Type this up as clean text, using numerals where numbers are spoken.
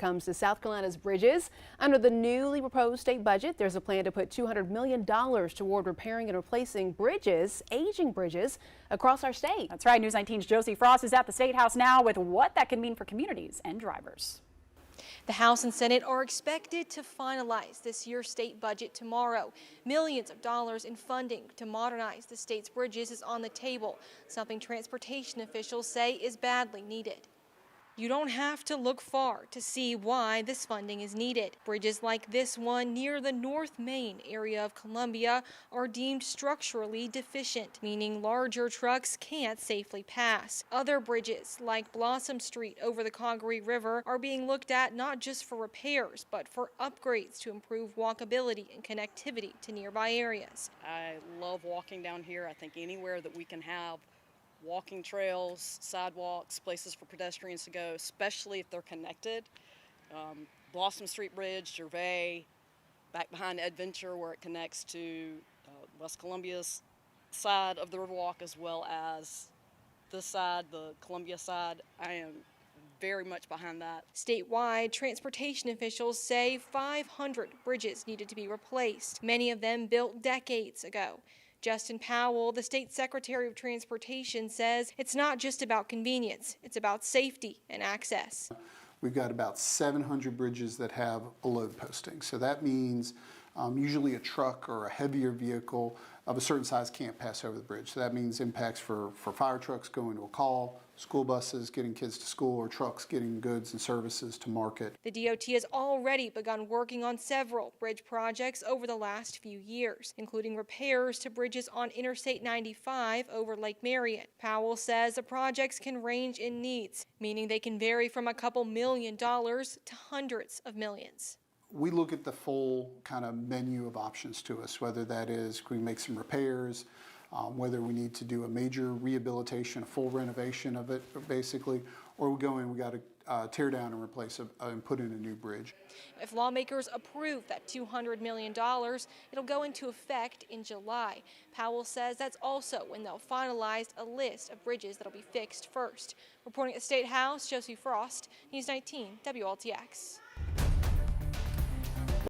comes to South Carolina's bridges. Under the newly proposed state budget, there's a plan to put $200 million toward repairing and replacing bridges, aging bridges, across our state. That's right. News 19's Josie Frost is at the State House now with what that can mean for communities and drivers. The House and Senate are expected to finalize this year's state budget tomorrow. Millions of dollars in funding to modernize the state's bridges is on the table, something transportation officials say is badly needed. You don't have to look far to see why this funding is needed. Bridges like this one near the North Main area of Columbia are deemed structurally deficient, meaning larger trucks can't safely pass. Other bridges, like Blossom Street over the Congaree River, are being looked at not just for repairs, but for upgrades to improve walkability and connectivity to nearby areas. I love walking down here. I think anywhere that we can have walking trails, sidewalks, places for pedestrians to go, especially if they're connected. Blossom Street Bridge, Gervais, back behind Adventure where it connects to West Columbia's side of the Riverwalk as well as this side, the Columbia side. I am very much behind that. Statewide, transportation officials say 500 bridges needed to be replaced, many of them built decades ago. Justin Powell, the state secretary of transportation, says it's not just about convenience, it's about safety and access. We've got about 700 bridges that have a load posting. So that means usually a truck or a heavier vehicle of a certain size can't pass over the bridge. So that means impacts for fire trucks going to a call, school buses getting kids to school, or trucks getting goods and services to market. The DOT has already begun working on several bridge projects over the last few years, including repairs to bridges on Interstate 95 over Lake Marion. Powell says the projects can range in needs, meaning they can vary from a couple $1 million to hundreds of millions. We look at the full kind of menu of options to us, whether that is can we make some repairs, whether we need to do a major rehabilitation, a full renovation of it, basically, or we go in, we got to tear down and replace and put in a new bridge. If lawmakers approve that $200 million, it'll go into effect in July. Powell says that's also when they'll finalize a list of bridges that'll be fixed first. Reporting at the State House, Josie Frost, News 19 WLTX.